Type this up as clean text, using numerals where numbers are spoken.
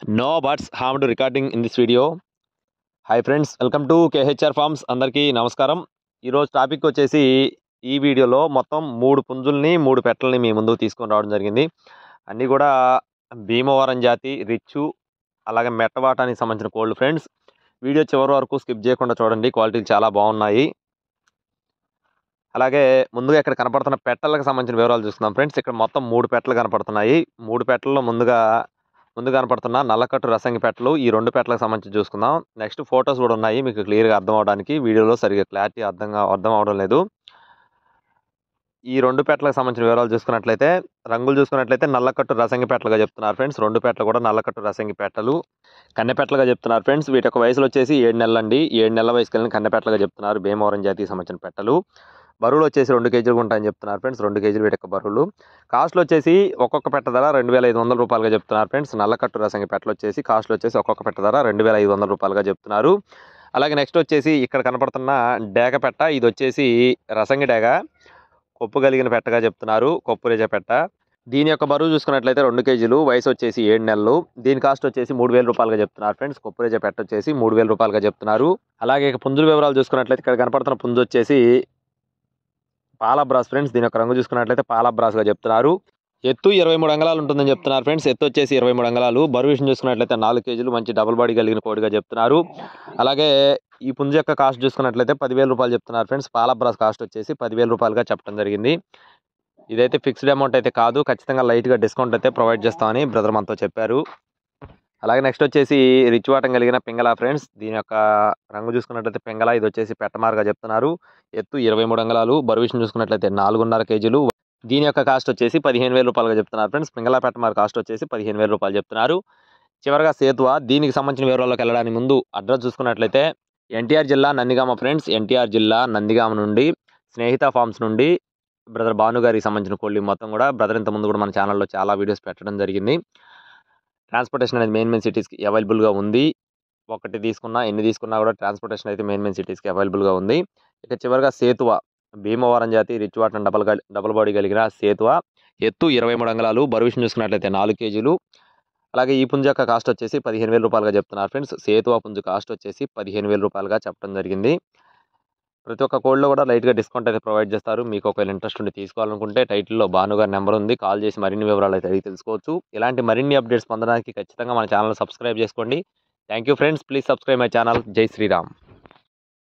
No birds harmed recording in this video. Hi friends, welcome to KHR Farms. అందరికీ నమస్కారం. ఈరోజు topic వచ్చేసి ఈ వీడియోలో మొత్తం 3 పుంజుల్ని 3 పెట్టల్ని మీ ముందుకు తీసుకొని రావడం జరిగింది. అన్నీ కూడా భీమవరం జాతి రిచ్చు అలాగే మెట్టవాటానికి సంబంధించిన కోళ్ళు ఫ్రెండ్స్. వీడియో చివరి వరకు స్కిప్ చేయకుండా చూడండి, క్వాలిటీలు చాలా బాగున్నాయి. అలాగే ముందుగా ఇక్కడ కనపడుతున్న పెట్టలకు సంబంధించిన వివరాలు చూస్తున్నాం ఫ్రెండ్స్. ఇక్కడ మొత్తం 3 పెట్టలు కనపడుతున్నాయి. 3 పెట్టల్లో ముందు కనపడుతున్న నల్లకట్టు రసంగి పెట్టలు, ఈ 2 పెట్టలకు సంబంధించి చూసుకుందాం. నెక్స్ట్ ఫొటోస్ కూడా ఉన్నాయి మీకు క్లియర్గా అర్థం అవడానికి. వీడియోలో సరిగ్గా క్లారిటీ అర్థం అవడం లేదు. ఈ 2 పెట్టలకు సంబంధించిన వివరాలు చూసుకున్నట్లయితే, రంగులు చూసుకున్నట్లయితే నల్లకట్టు రసంగి పెట్టలుగా చెప్తున్నారు ఫ్రెండ్స్. 2 పెట్టలు కూడా నల్లకట్టు రసంగి పెట్టలు, కన్నె పెట్టలుగా చెప్తున్నారు ఫ్రెండ్స్. వీటి యొక్క వయసులు వచ్చేసి 7 నెలలు అండి. 7 నెలల వయసుకి వెళ్ళిన కన్నె పెట్టలుగా చెప్తున్నారు. భీమవరం జాతికి సంబంధించిన పెట్టలు. బరువులు వచ్చేసి 2 కేజీలు ఉంటాయని చెప్తున్నారు ఫ్రెండ్స్. 2 కేజీలు వీటి యొక్క బరువులు. కాస్ట్లు వచ్చేసి ఒక్కొక్క పెట్ట ధర 2,500 రూపాయలుగా చెప్తున్నారు ఫ్రెండ్స్. నల్లకట్టు రసంగి పెట్టలు వచ్చేసి కాస్ట్లు వచ్చేసి ఒక్కొక్క పెట్ట ధర 2,500 రూపాయలుగా చెప్తున్నారు. అలాగే నెక్స్ట్ వచ్చేసి ఇక్కడ కనపడుతున్న డేగ పెట్ట, ఇది వచ్చేసి రసంగి డేగ, కొప్పు కలిగిన పెట్టగా చెప్తున్నారు. కొప్పు రేజ పెట్ట. దీని యొక్క బరువు చూసుకున్నట్లయితే 2 కేజీలు, వయసు వచ్చేసి 7 నెలలు. దీని కాస్ట్ వచ్చేసి 3,000 రూపాయలుగా చెప్తున్నారు ఫ్రెండ్స్. కొప్పు రేజ పెట్ట వచ్చేసి 3,000 రూపాయలుగా చెప్తున్నారు. అలాగే పుంజుల వివరాలు చూసుకున్నట్లయితే ఇక్కడ కనపడుతున్న పుంజు వచ్చేసి పాలబ్రాస్ ఫ్రెండ్స్. దీని యొక్క రంగు చూసుకున్నట్లయితే పాలబ్రాస్గా చెప్తున్నారు. ఎత్తు 23 అంగళాలు ఉంటుందని చెప్తున్నారు ఫ్రెండ్స్. ఎత్తు వచ్చేసి 23 అంగళాలు. బరువు విషయం చూసుకున్నట్లయితే 4 కేజీలు, మంచి డబుల్ బాడీ కలిగిన కోడిగా చెప్తున్నారు. అలాగే ఈ పుంజు యొక్క కాస్ట్ చూసుకున్నట్లయితే 10,000 రూపాయలు చెప్తున్నారు ఫ్రెండ్స్. పాలబ్రాస్ కాస్ట్ వచ్చేసి 10,000 రూపాయలుగా చెప్పడం జరిగింది. ఇదైతే ఫిక్స్డ్ అమౌంట్ అయితే కాదు, ఖచ్చితంగా లైట్గా డిస్కౌంట్ అయితే ప్రొవైడ్ చేస్తామని బ్రదర్ మనతో చెప్పారు. అలాగే నెక్స్ట్ వచ్చేసి రిచ్ వాటం కలిగిన పింగళ ఫ్రెండ్స్. దీని యొక్క రంగు చూసుకున్నట్లయితే పింగళ, ఇది వచ్చేసి పెట్టమార్గా చెప్తున్నారు. ఎత్తు 23 అంగళాలు. బరువు విషయం చూసుకున్నట్లయితే 4.5 కేజీలు. దీని యొక్క కాస్ట్ వచ్చేసి 15,000 రూపాయలుగా చెప్తున్నారు ఫ్రెండ్స్. పింగళ పెట్టమార్ కాస్ట్ వచ్చేసి 15,000 రూపాయలు చెప్తున్నారు. చివరిగా సేతువ. దీనికి సంబంధించిన వివరాల్లోకి వెళ్ళడానికి ముందు అడ్రస్ చూసుకున్నట్లయితే ఎన్టీఆర్ జిల్లా నందిగామ ఫ్రెండ్స్. ఎన్టీఆర్ జిల్లా నందిగామ నుండి స్నేహిత ఫార్మ్స్ నుండి బ్రదర్ భాను గారికి సంబంధించిన కోళ్ళు మొత్తం కూడా బ్రదర్ ఇంతకుముందు కూడా మన ఛానల్లో చాలా వీడియోస్ పెట్టడం జరిగింది. ట్రాన్స్పోర్టేషన్ అనేది మెయిన్ సిటీస్కి అవైలబుల్గా ఉంది. ఒకటి తీసుకున్నా ఎన్ని తీసుకున్నా కూడా ట్రాన్స్పోర్టేషన్ అయితే మెయిన్ సిటీస్కి అవైలబుల్గా ఉంది. ఇక చివరిగా సేతువ, భీమవరం జాతి రిచ్ వాటం డబల్ బాడీ కలిగిన సేతువ. ఎత్తు 23 అంగళాలు. బరువు విషయం చూసుకున్నట్లయితే 4 కేజీలు. అలాగే ఈ పుంజు యొక్క కాస్ట్ వచ్చేసి 15,000 రూపాయలుగా చెప్తున్నారు ఫ్రెండ్స్. సేతువ పుంజు కాస్ట్ వచ్చేసి 15,000 రూపాయలుగా చెప్పడం జరిగింది. ప్రతి ఒక్క కోడ్లో కూడా లైట్గా డిస్కౌంట్ అయితే ప్రొవైడ్ చేస్తారు. మీకు ఒకవేళ ఇంట్రెస్ట్ ఉండి తీసుకోవాలనుకుంటే టైటిల్లో భానుగారి నెంబర్ ఉంది, కాల్ చేసి మరిన్ని వివరాలు అయితే అడిగి తెలుసుకోవచ్చు. ఇలాంటి మరిన్ని అప్డేట్స్ పొందడానికి ఖచ్చితంగా మన ఛానల్ సబ్స్క్రైబ్ చేసుకోండి. Thank you friends, please subscribe my channel. జై శ్రీరామ్.